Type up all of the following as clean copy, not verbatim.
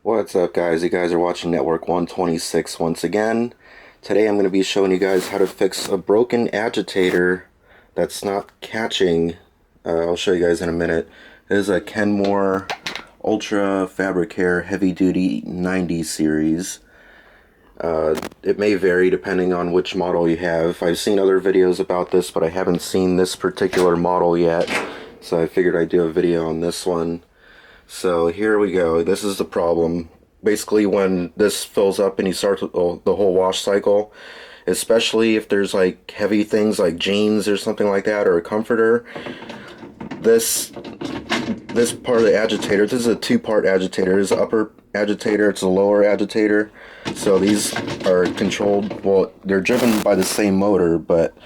What's up, guys? You guys are watching Network 126 once again. Today I'm going to be showing you guys how to fix a broken agitator that's not catching. I'll show you guys in a minute. This is a Kenmore Ultra Fabric Care Heavy Duty 90 series. It may vary depending on which model you have. I've seen other videos about this, but I haven't seen this particular model yet. So I figured I'd do a video on this one. So here we go. This is the problem. Basically, when this fills up and you start the whole wash cycle, especially if there's like heavy things like jeans or something like that, or a comforter, this part of the agitator, this is a two-part agitator. There's the upper agitator, it's a lower agitator. So these are controlled, well, they're driven by the same motor, but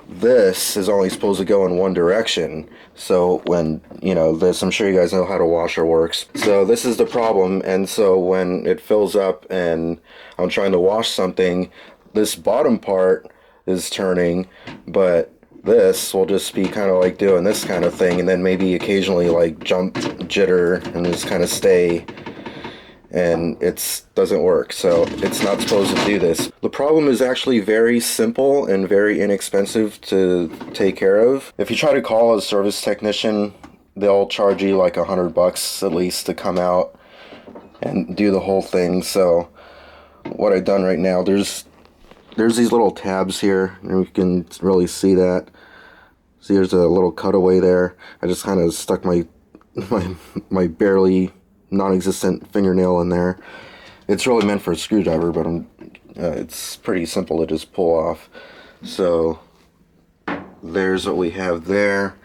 this is only supposed to go in one direction. So when, this, I'm sure you guys know how the washer works. So this is the problem, and so when it fills up and I'm trying to wash something, this bottom part is turning, but this will just be kind of like doing this kind of thing, and then maybe occasionally like jump, jitter, and just kind of stay, and it doesn't work. So it's not supposed to do this. The problem is actually very simple and very inexpensive to take care of. If you try to call a service technician, they'll charge you like $100 at least to come out and do the whole thing. So what I've done right now, there's these little tabs here, and you can really see that. See, there's a little cutaway there. I just kind of stuck my barely non-existent fingernail in there. It's really meant for a screwdriver, but it's pretty simple to just pull off. So there's what we have there.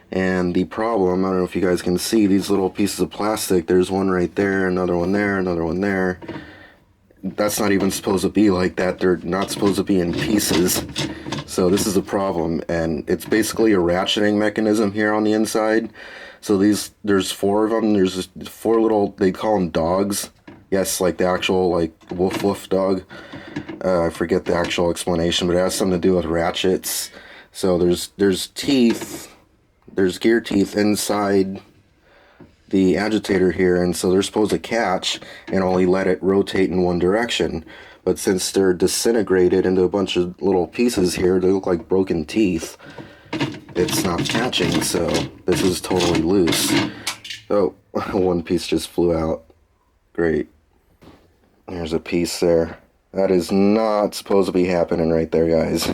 And the problem, I don't know if you guys can see these little pieces of plastic. There's one right there, another one there, another one there. That's not even supposed to be like that. They're not supposed to be in pieces. So this is a problem, and it's basically a ratcheting mechanism here on the inside. So there's four of them. There's four little, they call them dogs. Yes, like the actual like woof woof dog. I forget the actual explanation, but it has something to do with ratchets. So there's teeth, there's gear teeth inside the agitator here, and so they're supposed to catch and only let it rotate in one direction. But since they're disintegrated into a bunch of little pieces here, they look like broken teeth. It's not catching, so this is totally loose. Oh, one piece just flew out. Great. There's a piece there. That is not supposed to be happening right there, guys.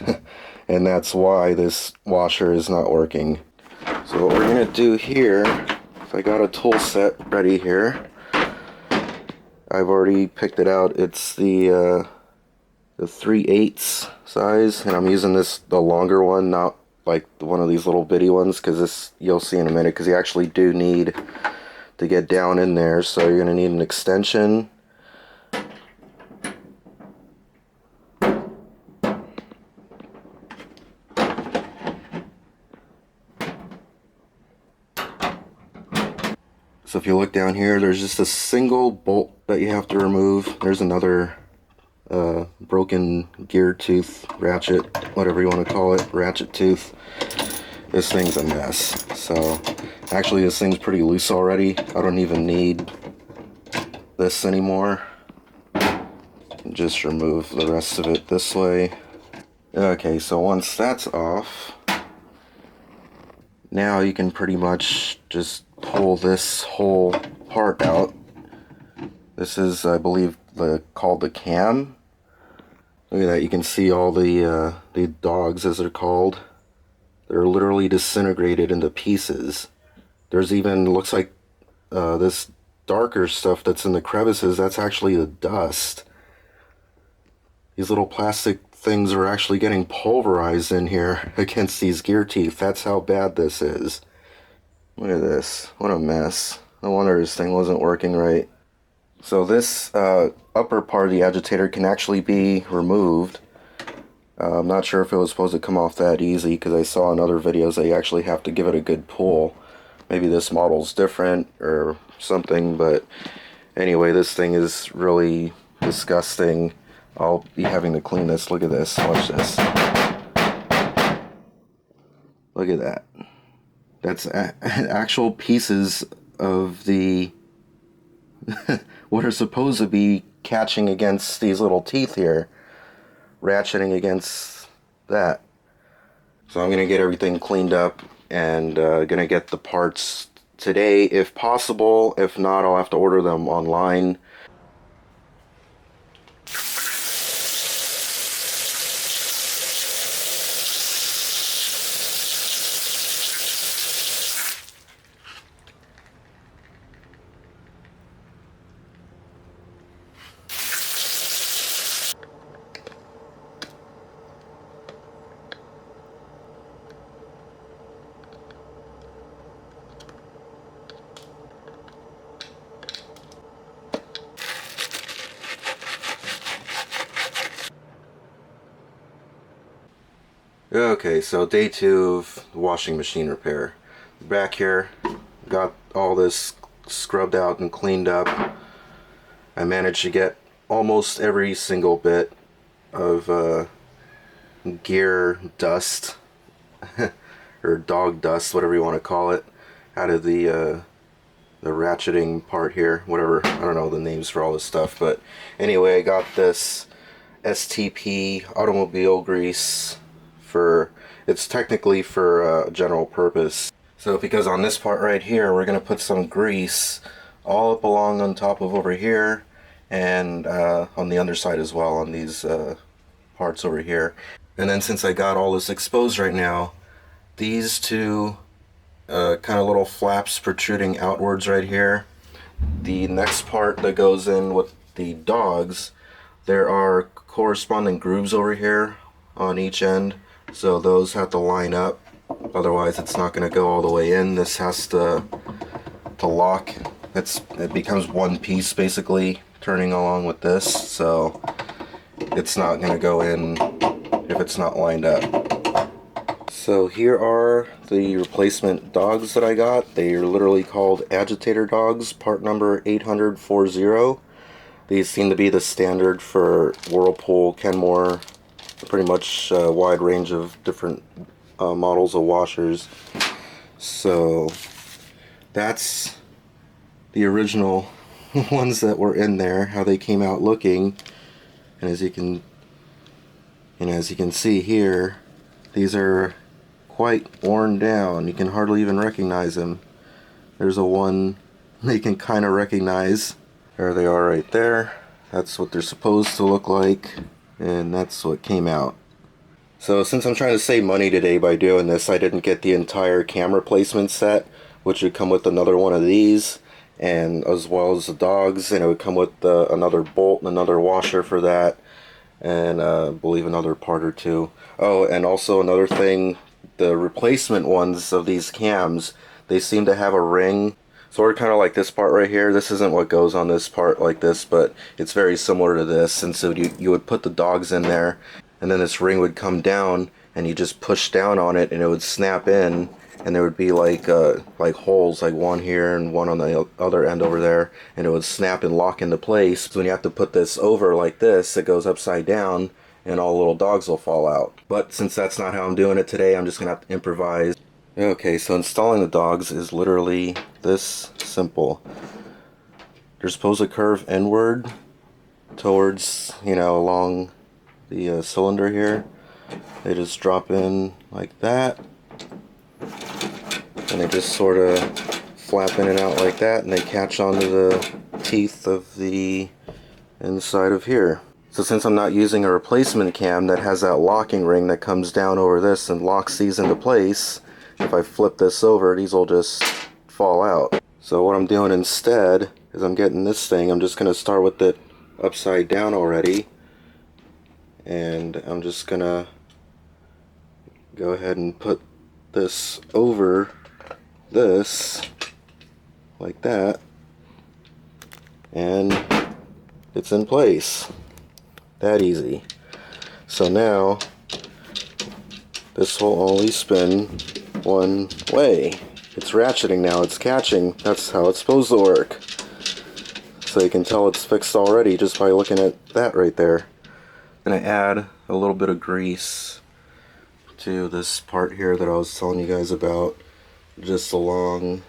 And that's why this washer is not working. So what we're going to do here, if I got a tool set ready here, I've already picked it out. It's the 3/8 size, and I'm using the longer one, not like one of these little bitty ones, because this you'll see in a minute, because you actually do need to get down in there. So you're going to need an extension. So if you look down here, there's just a single bolt that you have to remove. There's another broken gear tooth, ratchet, whatever you want to call it, ratchet tooth. This thing's a mess. So actually this thing's pretty loose already. I don't even need this anymore. Just remove the rest of it this way. Okay, so once that's off, now you can pretty much just pull this whole part out. This is, I believe, called the cam. Look at that, you can see all the dogs, as they're called. They're literally disintegrated into pieces. There's even, looks like this darker stuff that's in the crevices, that's actually the dust. These little plastic things are actually getting pulverized in here against these gear teeth. That's how bad this is. Look at this. What a mess. No wonder this thing wasn't working right. So this upper part of the agitator can actually be removed. I'm not sure if it was supposed to come off that easy, because I saw in other videos that you actually have to give it a good pull. Maybe this model's different or something, but anyway, this thing is really disgusting. I'll be having to clean this. Look at this. Watch this. Look at that. That's actual pieces of the what are supposed to be catching against these little teeth here, ratcheting against that. So I'm gonna get everything cleaned up and gonna get the parts today if possible. If not, I'll have to order them online. Okay, so day 2 of washing machine repair. Back here, got all this scrubbed out and cleaned up. I managed to get almost every single bit of gear dust, or dog dust, whatever you want to call it, out of the ratcheting part here, whatever. I don't know the names for all this stuff, but anyway, I got this STP automobile grease. It's technically for general purpose. So because on this part right here, we're gonna put some grease all up along on top of over here, and on the underside as well, on these parts over here. And then since I got all this exposed right now, these two kind of little flaps protruding outwards right here, the next part that goes in with the dogs, there are corresponding grooves over here on each end. So those have to line up, otherwise it's not going to go all the way in. This has to lock. It becomes one piece basically, turning along with this, so it's not going to go in if it's not lined up. So here are the replacement dogs that I got. They are literally called agitator dogs, part number 80040. These seem to be the standard for Whirlpool, Kenmore, pretty much a wide range of different models of washers. So that's the original ones that were in there, how they came out looking. And as you can see here, these are quite worn down. You can hardly even recognize them. There's a one they can kind of recognize. There they are right there. That's what they're supposed to look like. And that's what came out. So since I'm trying to save money today by doing this, I didn't get the entire camera placement set, which would come with another one of these, and as well as the dogs, and it would come with another bolt and another washer for that, and I believe another part or two. Oh, and also another thing, the replacement ones of these cams, they seem to have a ring, sort of kind of like this part right here. This isn't what goes on this part like this, but it's very similar to this. And so you would put the dogs in there, and then this ring would come down, and you just push down on it, and it would snap in, and there would be like holes, like one here and one on the other end over there, and it would snap and lock into place. So when you have to put this over like this, it goes upside down, and all the little dogs will fall out. But since that's not how I'm doing it today, I'm just gonna have to improvise. Okay, so installing the dogs is literally this simple. They're supposed to curve inward towards, along the cylinder here. They just drop in like that, and they just sort of flap in and out like that, and they catch onto the teeth of the inside of here. So since I'm not using a replacement cam that has that locking ring that comes down over this and locks these into place, if I flip this over, these will just fall out. So what I'm doing instead is I'm getting this thing, I'm just going to start with it upside down already, and I'm just going to go ahead and put this over this like that, and it's in place. That easy. So now this will only spin one way. It's ratcheting now, it's catching. That's how it's supposed to work. So you can tell it's fixed already just by looking at that right there. I'm gonna add a little bit of grease to this part here that I was telling you guys about, just along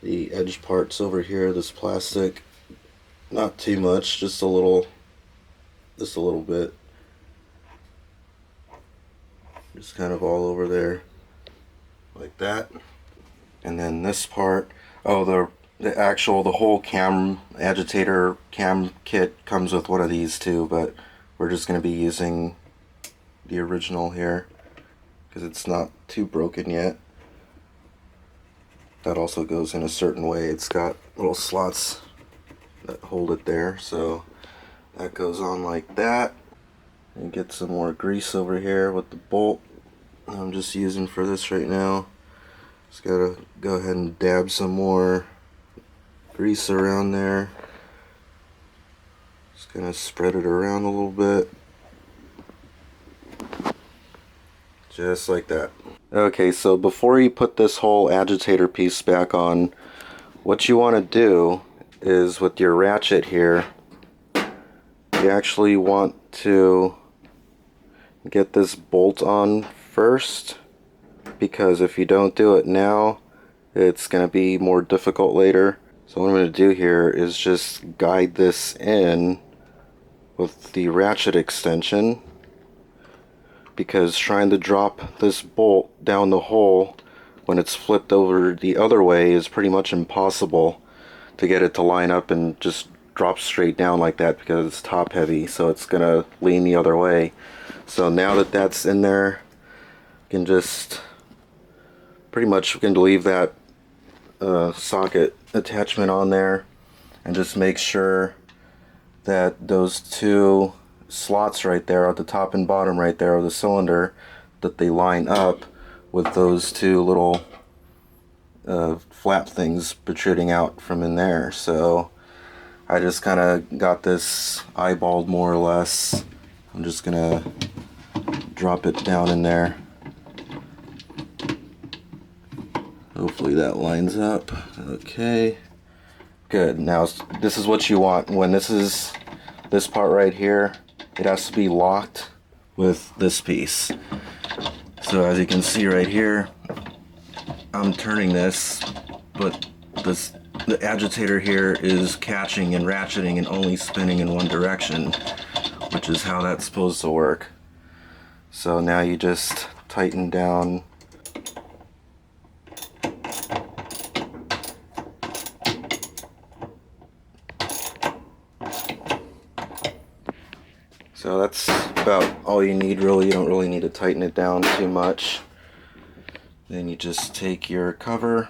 the edge parts over here, this plastic, Not too much, just a little bit. Just kind of all over there, like that. And then this part, oh, the whole cam agitator cam kit comes with one of these too, but we're just going to be using the original here because it's not too broken yet. That also goes in a certain way. It's got little slots that hold it there, so that goes on like that. And get some more grease over here with the bolt I'm just using for this right now. Just gotta go ahead and dab some more grease around there. Just gonna spread it around a little bit. Just like that. Okay, so before you put this whole agitator piece back on, what you want to do is with your ratchet here, you actually want to get this bolt on first, because if you don't do it now, it's going to be more difficult later. So what I'm going to do here is just guide this in with the ratchet extension, because trying to drop this bolt down the hole when it's flipped over the other way is pretty much impossible to get it to line up and just drop straight down like that, because it's top heavy, so it's gonna lean the other way. So now that that's in there, you can just pretty much leave that socket attachment on there, and just make sure that those two slots right there at the top and bottom right there of the cylinder, that they line up with those two little flap things protruding out from in there. So I just kind of got this eyeballed more or less. I'm just gonna drop it down in there. Hopefully that lines up. Okay, good. Now this is what you want. When this part right here, it has to be locked with this piece. So as you can see right here, I'm turning this, but the agitator here is catching and ratcheting and only spinning in one direction, which is how that's supposed to work. So now you just tighten down . So that's about all you need really. You don't really need to tighten it down too much. Then you just take your cover,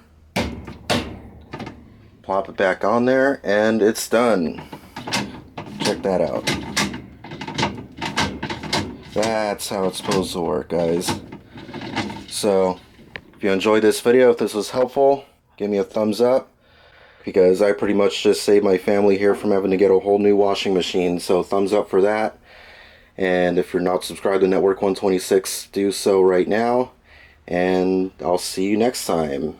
plop it back on there, and it's done. Check that out. That's how it's supposed to work, guys. So if you enjoyed this video, if this was helpful, give me a thumbs up, because I pretty much just saved my family here from having to get a whole new washing machine. So thumbs up for that. And if you're not subscribed to Network 126, do so right now. And I'll see you next time.